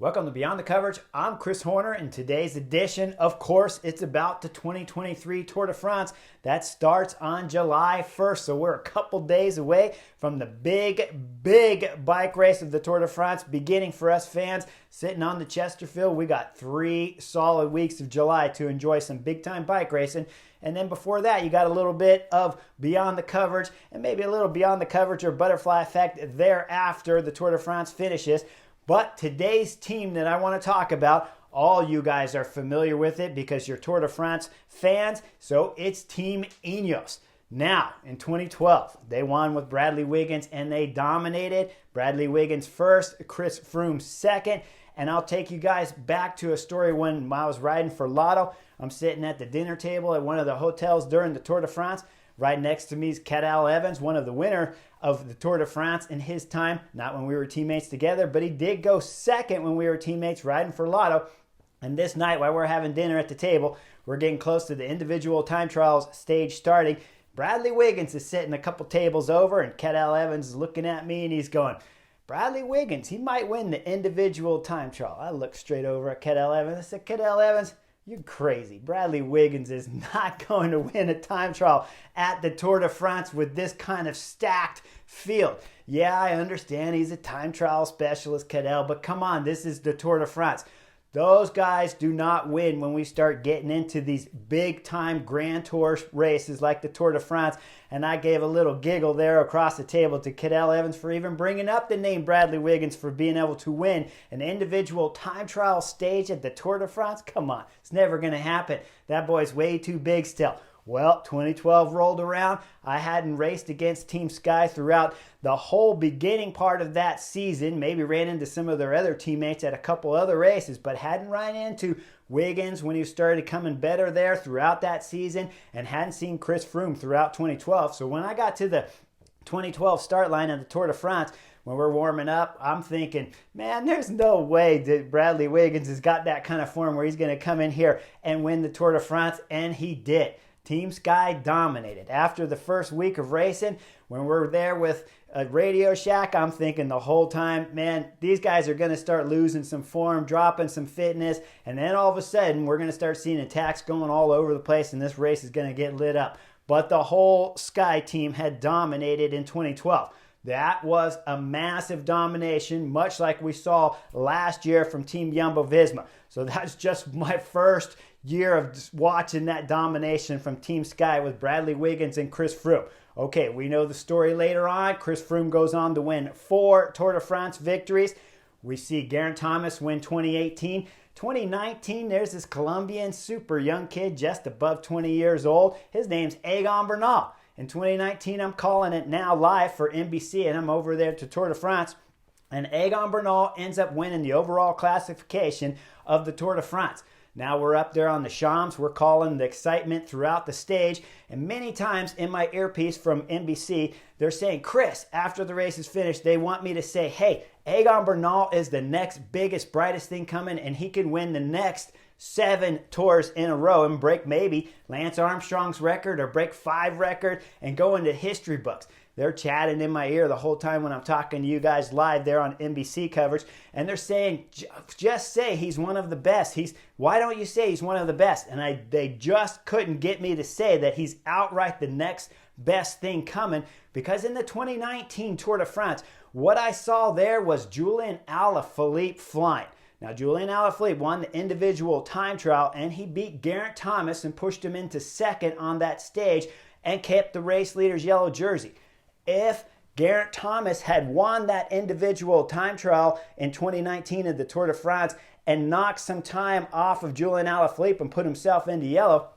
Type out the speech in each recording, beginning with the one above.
Welcome to Beyond the Coverage. I'm Chris Horner. In today's edition, of course, it's about the 2023 Tour de France that starts on July 1st. So we're a couple days away from the big bike race of the Tour de France beginning for us fans. Sitting on the Chesterfield, we got 3 solid weeks of July to enjoy some big-time bike racing. And then before that, you got a little bit of Beyond the Coverage and maybe a little Beyond the Coverage or Butterfly Effect thereafter the Tour de France finishes. But today's team that I want to talk about, all you guys are familiar with it because you're Tour de France fans, so it's Team Ineos. Now, in 2012, they won with Bradley Wiggins and they dominated. Bradley Wiggins first, Chris Froome second. And I'll take you guys back to a story when I was riding for Lotto. I'm sitting at the dinner table at one of the hotels during the Tour de France. Right next to me is Cadel Evans, one of the winner of the Tour de France in his time, not when we were teammates together, but he did go second when we were teammates riding for Lotto. And this night, while we're having dinner at the table, we're getting close to the individual time trials stage starting. Bradley Wiggins is sitting a couple tables over, and Cadel Evans is looking at me, and he's going, Bradley Wiggins, he might win the individual time trial. I looked straight over at Cadel Evans. I said, Cadel Evans, you're crazy. Bradley Wiggins is not going to win a time trial at the Tour de France with this kind of stacked field. Yeah, I understand he's a time trial specialist, Cadel, but come on, this is the Tour de France. Those guys do not win when we start getting into these big-time Grand Tour races like the Tour de France. And I gave a little giggle there across the table to Cadel Evans for even bringing up the name Bradley Wiggins for being able to win an individual time trial stage at the Tour de France. Come on, it's never going to happen. That boy's way too big still. Well, 2012 rolled around. I hadn't raced against Team Sky throughout the whole beginning part of that season. Maybe ran into some of their other teammates at a couple other races, but hadn't run into Wiggins when he started coming better there throughout that season, and hadn't seen Chris Froome throughout 2012. So when I got to the 2012 start line of the Tour de France, when we're warming up, I'm thinking, man, there's no way that Bradley Wiggins has got that kind of form where he's going to come in here and win the Tour de France, and he did. Team Sky dominated. After the first week of racing, when we're there with a Radio Shack, I'm thinking the whole time, man, these guys are going to start losing some form, dropping some fitness, and then all of a sudden, we're going to start seeing attacks going all over the place, and this race is going to get lit up. But the whole Sky team had dominated in 2012. That was a massive domination, much like we saw last year from Team Jumbo-Visma. So that's just my first year of watching that domination from Team Sky with Bradley Wiggins and Chris Froome. Okay, we know the story later on. Chris Froome goes on to win 4 Tour de France victories. We see Geraint Thomas win 2018. 2019, there's this Colombian super young kid just above 20 years old. His name's Egan Bernal. In 2019, I'm calling it now live for NBC, and I'm over there to Tour de France. And Egan Bernal ends up winning the overall classification of the Tour de France. Now we're up there on the Champs. We're calling the excitement throughout the stage. And many times in my earpiece from NBC, they're saying, Chris, after the race is finished, they want me to say, hey, Egan Bernal is the next biggest, brightest thing coming, and he can win the next 7 tours in a row and break maybe Lance Armstrong's record or break 5 record and go into history books. They're chatting in my ear the whole time when I'm talking to you guys live there on NBC coverage, and they're saying, just say he's one of the best. Why don't you say he's one of the best? And they just couldn't get me to say that he's outright the next best thing coming, because in the 2019 Tour de France, what I saw there was Julian Alaphilippe flying. Now, Julian Alaphilippe won the individual time trial, and he beat Geraint Thomas and pushed him into second on that stage and kept the race leader's yellow jersey. If Geraint Thomas had won that individual time trial in 2019 at the Tour de France and knocked some time off of Julian Alaphilippe and put himself into yellow,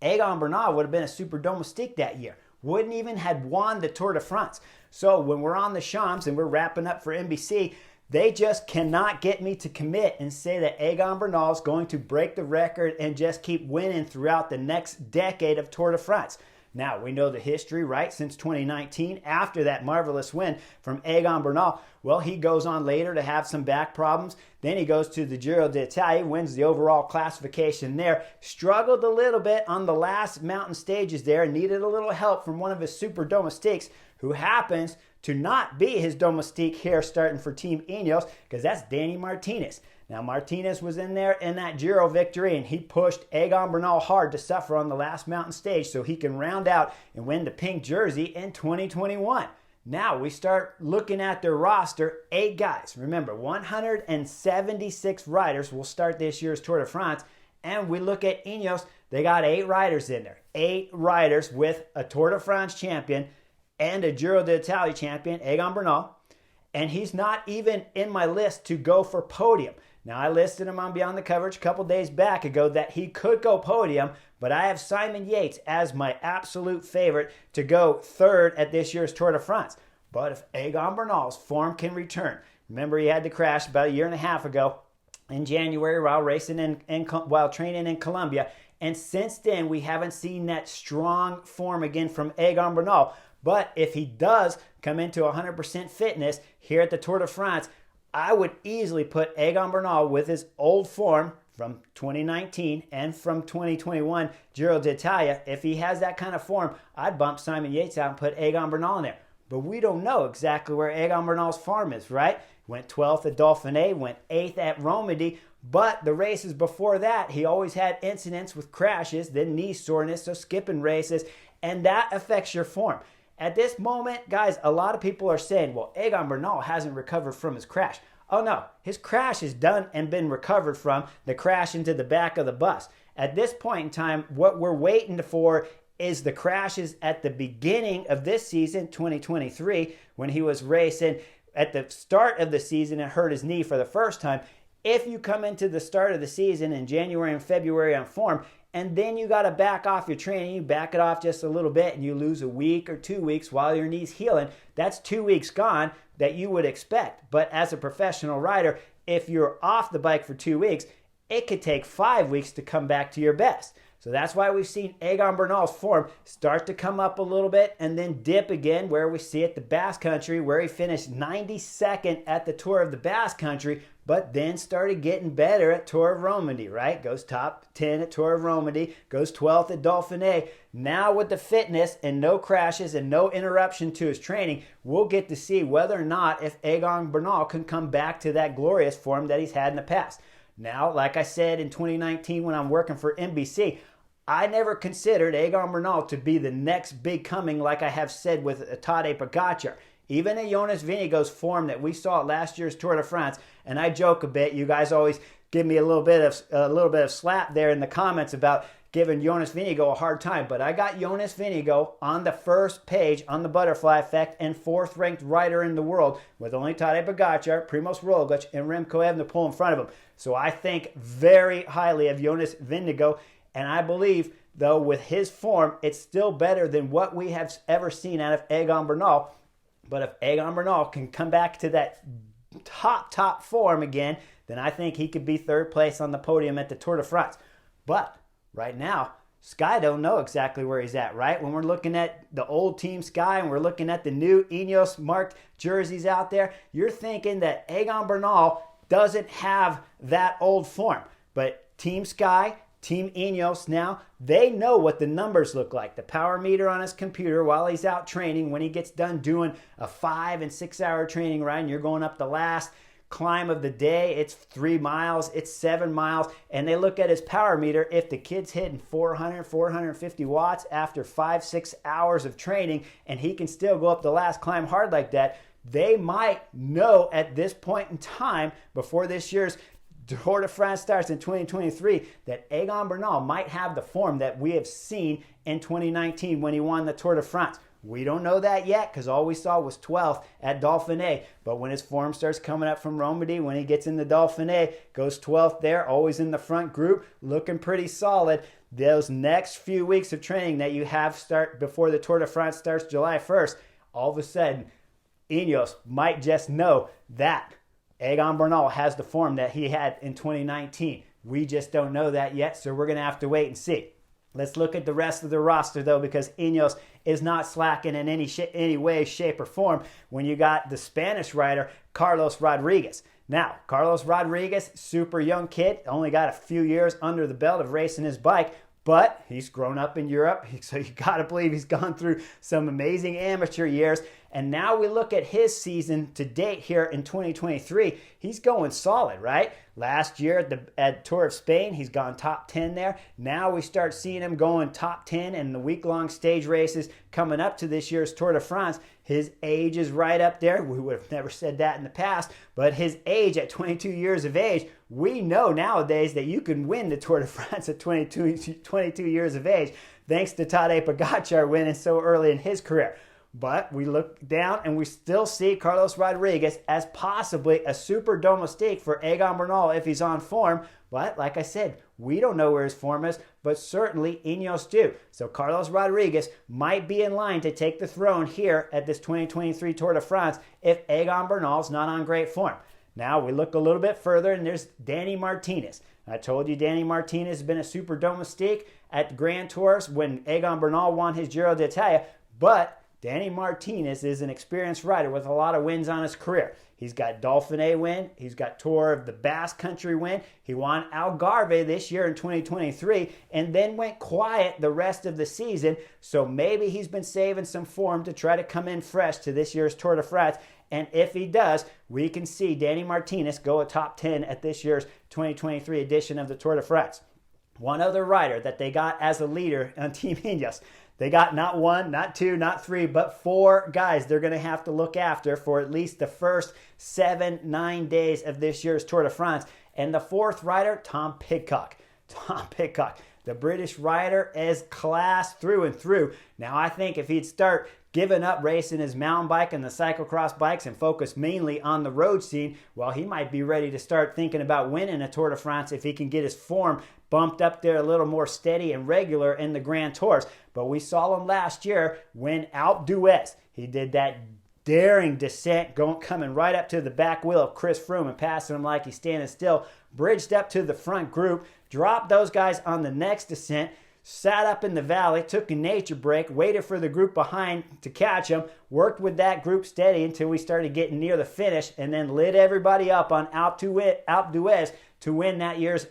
Egan Bernal would have been a super domestique that year. Wouldn't even have won the Tour de France. So when we're on the Champs and we're wrapping up for NBC, they just cannot get me to commit and say that Egan Bernal is going to break the record and just keep winning throughout the next decade of Tour de France. Now, we know the history, right? Since 2019, after that marvelous win from Egan Bernal, well, he goes on later to have some back problems. Then he goes to the Giro d'Italia, wins the overall classification there. Struggled a little bit on the last mountain stages there and needed a little help from one of his super domestiques who happens to not be his domestique here starting for Team Ineos, because that's Danny Martinez. Now, Martinez was in there in that Giro victory, and he pushed Egan Bernal hard to suffer on the last mountain stage so he can round out and win the pink jersey in 2021. Now we start looking at their roster, 8 guys. Remember, 176 riders will start this year's Tour de France. And we look at Ineos, they got 8 riders in there. 8 riders with a Tour de France champion and a Giro d'Italia champion, Egan Bernal. And he's not even in my list to go for podium. Now, I listed him on Beyond the Coverage a couple days back ago that he could go podium, but I have Simon Yates as my absolute favorite to go 3rd at this year's Tour de France. But if Egan Bernal's form can return, remember he had the crash about a year and a half ago in January while racing while training in Colombia, and since then we haven't seen that strong form again from Egan Bernal. But if he does come into 100% fitness here at the Tour de France, I would easily put Egan Bernal with his old form from 2019 and from 2021 Giro d'Italia. If he has that kind of form, I'd bump Simon Yates out and put Egan Bernal in there. But we don't know exactly where Egan Bernal's form is, right? Went 12th at Dauphiné, went 8th at Romandy, but the races before that, he always had incidents with crashes, then knee soreness, so skipping races, and that affects your form. At this moment, guys, a lot of people are saying, well, Egan Bernal hasn't recovered from his crash. Oh no, his crash is done and been recovered from, the crash into the back of the bus. At this point in time, what we're waiting for is the crashes at the beginning of this season, 2023, when he was racing at the start of the season and hurt his knee for the first time. If you come into the start of the season in January and February on form, and then you got to back off your training, you back it off just a little bit, and you lose a week or 2 weeks while your knee's healing, that's 2 weeks gone that you would expect. But as a professional rider, if you're off the bike for 2 weeks, it could take 5 weeks to come back to your best. So that's why we've seen Egan Bernal's form start to come up a little bit and then dip again, where we see at the Basque Country, where he finished 92nd at the Tour of the Basque Country, but then started getting better at Tour of Romandy, right? Goes top 10 at Tour of Romandy, goes 12th at Dauphiné. Now with the fitness and no crashes and no interruption to his training, we'll get to see whether or not if Egan Bernal can come back to that glorious form that he's had in the past. Now, like I said in 2019 when I'm working for NBC, I never considered Egan Bernal to be the next big coming, like I have said with Tadej Pogacar. Even in Jonas Vingegaard's form that we saw at last year's Tour de France, and I joke a bit, you guys always give me a little bit of slap there in the comments about giving Jonas Vingegaard a hard time, but I got Jonas Vingegaard on the first page on the Butterfly Effect and 4th ranked rider in the world, with only Tadej Pogacar, Primoz Roglic, and Remco Evenepoel in front of him. So I think very highly of Jonas Vingegaard. And I believe, though, with his form, it's still better than what we have ever seen out of Egan Bernal. But if Egan Bernal can come back to that top form again, then I think he could be 3rd place on the podium at the Tour de France. But right now, Sky don't know exactly where he's at, right? When we're looking at the old Team Sky and we're looking at the new Ineos marked jerseys out there, you're thinking that Egan Bernal doesn't have that old form. But Team Sky, Team Ineos now, they know what the numbers look like. The power meter on his computer while he's out training, when he gets done doing a 5 and 6 hour training ride, and you're going up the last climb of the day, it's 3 miles, it's 7 miles, and they look at his power meter. If the kid's hitting 450 watts after 5-6 hours of training, and he can still go up the last climb hard like that, they might know at this point in time, before this year's Tour de France starts in 2023, that Egan Bernal might have the form that we have seen in 2019 when he won the Tour de France. We don't know that yet because all we saw was 12th at Dauphiné. But when his form starts coming up from Romandy, when he gets in the Dauphiné, goes 12th there, always in the front group, looking pretty solid. Those next few weeks of training that you have start before the Tour de France starts July 1st, all of a sudden, Ineos might just know that Egan Bernal has the form that he had in 2019. We just don't know that yet, so we're going to have to wait and see. Let's look at the rest of the roster, though, because Ineos is not slacking in any way, shape, or form when you got the Spanish rider, Carlos Rodriguez. Now, Carlos Rodriguez, super young kid, only got a few years under the belt of racing his bike, but he's grown up in Europe, so you got to believe he's gone through some amazing amateur years. And now we look at his season to date here in 2023. He's going solid, right? Last year at Tour of Spain, he's gone top 10 there. Now we start seeing him going top 10 in the week-long stage races coming up to this year's Tour de France. His age is right up there. We would have never said that in the past, but his age at 22 years of age, we know nowadays that you can win the Tour de France at 22 years of age, thanks to Tadej Pogačar winning so early in his career. But we look down and we still see Carlos Rodriguez as possibly a super domestique for Egan Bernal if he's on form. But like I said, we don't know where his form is, but certainly Ineos do. So Carlos Rodriguez might be in line to take the throne here at this 2023 Tour de France if Egan Bernal's not on great form. Now we look a little bit further and there's Danny Martinez. I told you Danny Martinez has been a super domestique at the Grand Tours when Egan Bernal won his Giro d'Italia, but Danny Martinez is an experienced rider with a lot of wins on his career. He's got Dauphiné win. He's got Tour of the Basque Country win. He won Algarve this year in 2023 and then went quiet the rest of the season. So maybe he's been saving some form to try to come in fresh to this year's Tour de France. And if he does, we can see Danny Martinez go a top 10 at this year's 2023 edition of the Tour de France. One other rider that they got as a leader on Team Ineos. They got not one, not two, not three, but four guys they're going to have to look after for at least the first 7-9 days of this year's Tour de France. And the fourth rider, Tom Pidcock. Tom Pidcock, the British rider, is class through and through. Now, I think if he'd start giving up racing his mountain bike and the cyclocross bikes and focus mainly on the road scene, well, he might be ready to start thinking about winning a Tour de France if he can get his form bumped up there a little more steady and regular in the Grand Tours. But we saw him last year win Alpe d'Huez. He did that daring descent, coming right up to the back wheel of Chris Froome and passing him like he's standing still, bridged up to the front group, dropped those guys on the next descent, sat up in the valley, took a nature break, waited for the group behind to catch him, worked with that group steady until we started getting near the finish, and then lit everybody up on Alpe d'Huez to win that year's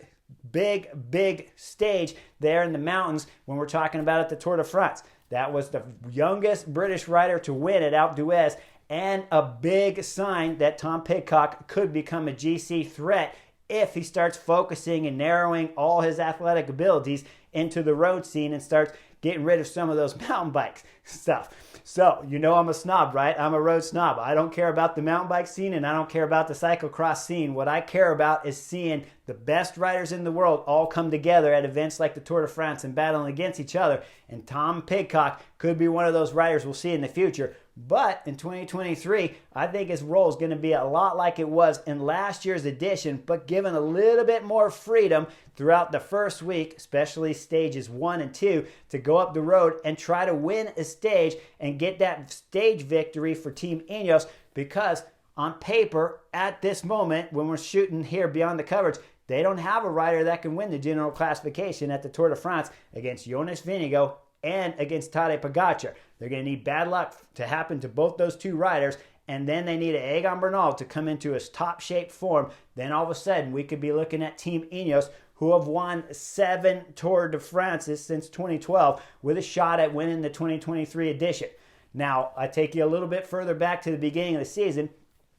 big stage there in the mountains when we're talking about at the Tour de France. That was the youngest British rider to win at Alpe d'Huez and a big sign that Tom Pidcock could become a GC threat if he starts focusing and narrowing all his athletic abilities into the road scene and starts getting rid of some of those mountain bikes stuff. So, you know I'm a snob, right? I'm a road snob. I don't care about the mountain bike scene and I don't care about the cyclocross scene. What I care about is seeing the best riders in the world all come together at events like the Tour de France and battling against each other. And Tom Pidcock could be one of those riders we'll see in the future. But in 2023, I think his role is going to be a lot like it was in last year's edition, but given a little bit more freedom throughout the first week, especially stages 1 and 2, to go up the road and try to win a stage and get that stage victory for Team Ineos, because on paper, at this moment, when we're shooting here beyond the coverage, they don't have a rider that can win the general classification at the Tour de France against Jonas Vingegaard and against Tadej Pogačar. They're going to need bad luck to happen to both those two riders, and then they need an Egan Bernal to come into his top-shape form. Then all of a sudden, we could be looking at Team Ineos, who have won 7 Tour de France's since 2012, with a shot at winning the 2023 edition. Now, I take you a little bit further back to the beginning of the season,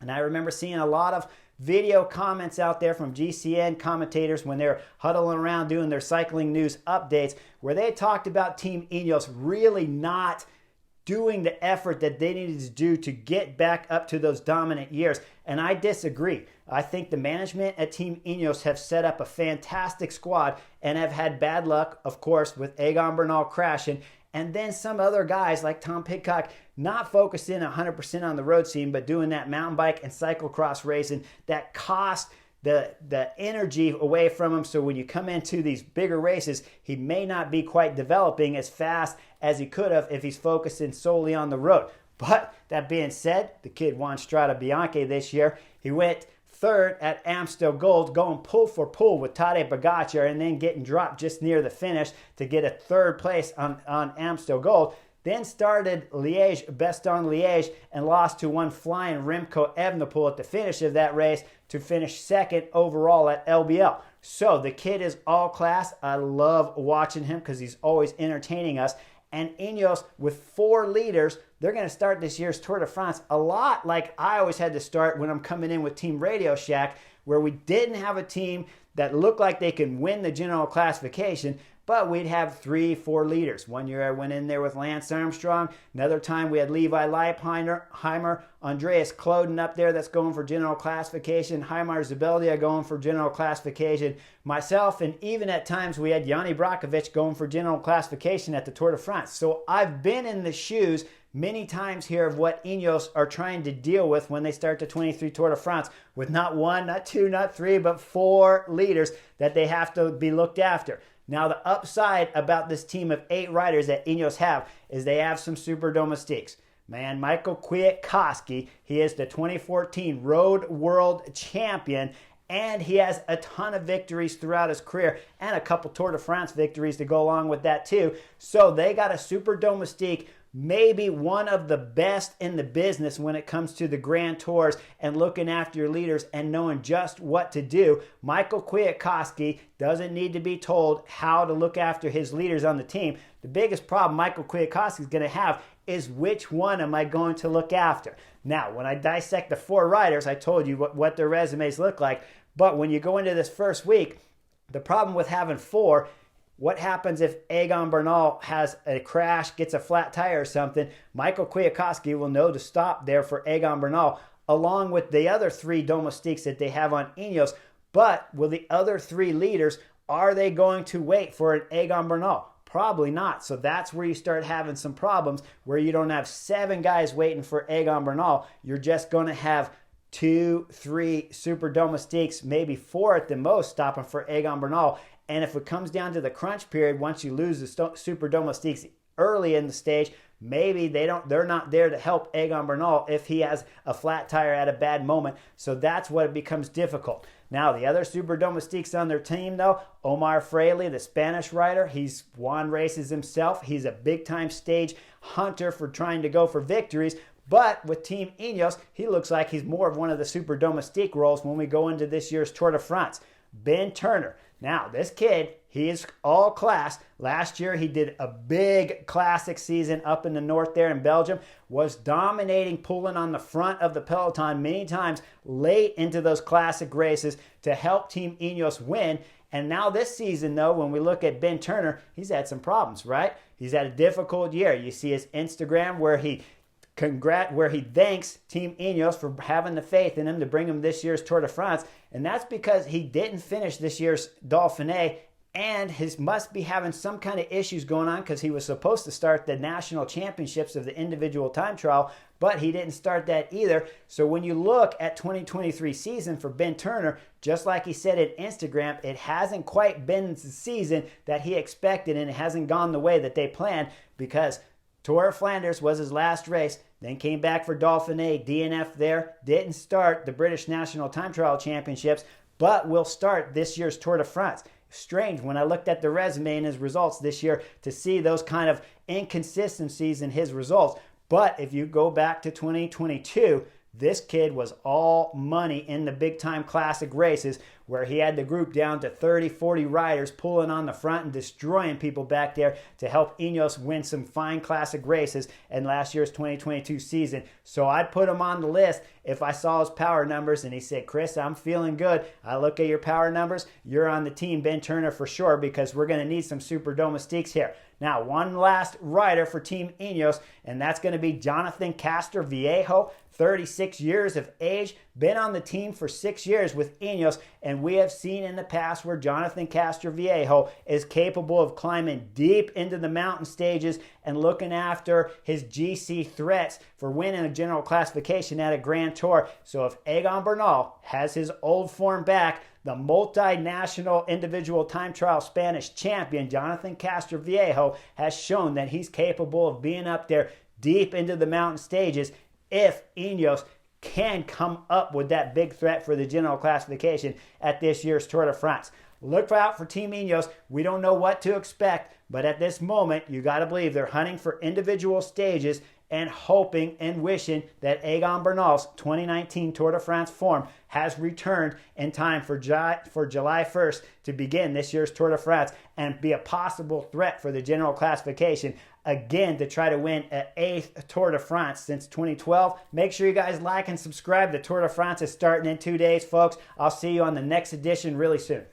and I remember seeing a lot of video comments out there from GCN commentators when they're huddling around doing their cycling news updates, where they talked about Team Ineos really not doing the effort that they needed to do to get back up to those dominant years. And I disagree. I think the management at Team Ineos have set up a fantastic squad and have had bad luck, of course, with Egan Bernal crashing. And then some other guys like Tom Pidcock not focusing 100% on the road scene, but doing that mountain bike and cyclocross racing that cost the energy away from him. So when you come into these bigger races, he may not be quite developing as fast as he could have if he's focusing solely on the road. But that being said, the kid won Strada Bianca this year. He went third at Amstel Gold, going pull for pull with Tadej Pogačar and then getting dropped just near the finish to get a third place on Amstel Gold. Then started Liège-Bastogne-Liège and lost to one flying Remco Evenepoel at the finish of that race to finish second overall at LBL. So the kid is all class. I love watching him because he's always entertaining us. And Ineos, with 4 leaders, they're going to start this year's Tour de France a lot like I always had to start when I'm coming in with Team Radio Shack, where we didn't have a team that looked like they could win the general classification, but we'd have 3-4 leaders. One year I went in there with Lance Armstrong. Another time we had Levi Leipheimer, Andreas Kloden up there that's going for general classification, Heimar Zabeldia going for general classification, myself, and even at times we had Yanni Brockovich going for general classification at the Tour de France. So I've been in the shoes many times here of what Ineos are trying to deal with when they start the 23 Tour de France with not 1, not 2, not 3, but 4 leaders that they have to be looked after. Now, the upside about this team of 8 riders that Ineos have is they have some super domestiques. Man, Michael Kwiatkowski, he is the 2014 Road World Champion, and he has a ton of victories throughout his career and a couple Tour de France victories to go along with that too. So they got a super domestique, maybe one of the best in the business when it comes to the Grand Tours and looking after your leaders and knowing just what to do. Michael Kwiatkowski doesn't need to be told how to look after his leaders on the team. The biggest problem Michael Kwiatkowski is going to have is which one am I going to look after? Now, when I dissect the 4 riders, I told you what their resumes look like. But when you go into this first week, the problem with having 4, what happens if Egan Bernal has a crash, gets a flat tire or something? Michael Kwiatkowski will know to stop there for Egan Bernal, along with the other 3 domestiques that they have on Ineos. But will the other 3 leaders, are they going to wait for an Egan Bernal? Probably not. So that's where you start having some problems, where you don't have 7 guys waiting for Egan Bernal. You're just going to have 2, 3 super domestiques, maybe 4 at the most, stopping for Egan Bernal. And if it comes down to the crunch period, once you lose the super domestiques early in the stage, maybe they're not there to help Egan Bernal if he has a flat tire at a bad moment. So that's what it becomes difficult. Now, the other super domestiques on their team, though, Omar Fraile, the Spanish rider, he's won races himself. He's a big-time stage hunter for trying to go for victories. But with Team Ineos, he looks like he's more of one of the super domestique roles when we go into this year's Tour de France. Ben Turner. Now, this kid, he is all class. Last year, he did a big classic season up in the north there in Belgium, was dominating, pulling on the front of the peloton many times late into those classic races to help Team Ineos win. And now this season, though, when we look at Ben Turner, he's had some problems, right? He's had a difficult year. You see his Instagram where he thanks Team Ineos for having the faith in him to bring him this year's Tour de France. And that's because he didn't finish this year's Dauphiné, and he must be having some kind of issues going on because he was supposed to start the national championships of the individual time trial, but he didn't start that either. So when you look at 2023 season for Ben Turner, just like he said at Instagram, it hasn't quite been the season that he expected, and it hasn't gone the way that they planned because Tour of Flanders was his last race, then came back for Dauphiné, DNF there, didn't start the British National Time Trial Championships, but will start this year's Tour de France. Strange when I looked at the resume and his results this year to see those kind of inconsistencies in his results. But if you go back to 2022, this kid was all money in the big-time classic races where he had the group down to 30, 40 riders pulling on the front and destroying people back there to help Ineos win some fine classic races in last year's 2022 season. So I'd put him on the list if I saw his power numbers and he said, Chris, I'm feeling good. I look at your power numbers. You're on the team, Ben Turner, for sure, because we're going to need some super domestiques here. Now, one last rider for Team Ineos, and that's going to be Jonathan Castroviejo, 36 years of age, been on the team for 6 years with Ineos, and we have seen in the past where Jonathan Castroviejo is capable of climbing deep into the mountain stages and looking after his GC threats for winning a general classification at a Grand Tour. So if Egan Bernal has his old form back, the multinational individual time trial Spanish champion, Jonathan Castroviejo, has shown that he's capable of being up there deep into the mountain stages if Ineos can come up with that big threat for the general classification at this year's Tour de France. Look out for Team Ineos. We don't know what to expect, but at this moment, you got to believe they're hunting for individual stages and hoping and wishing that Egan Bernal's 2019 Tour de France form has returned in time for July 1st to begin this year's Tour de France and be a possible threat for the general classification. Again, to try to win an 8th Tour de France since 2012. Make sure you guys like and subscribe. The Tour de France is starting in 2 days, folks. I'll see you on the next edition really soon.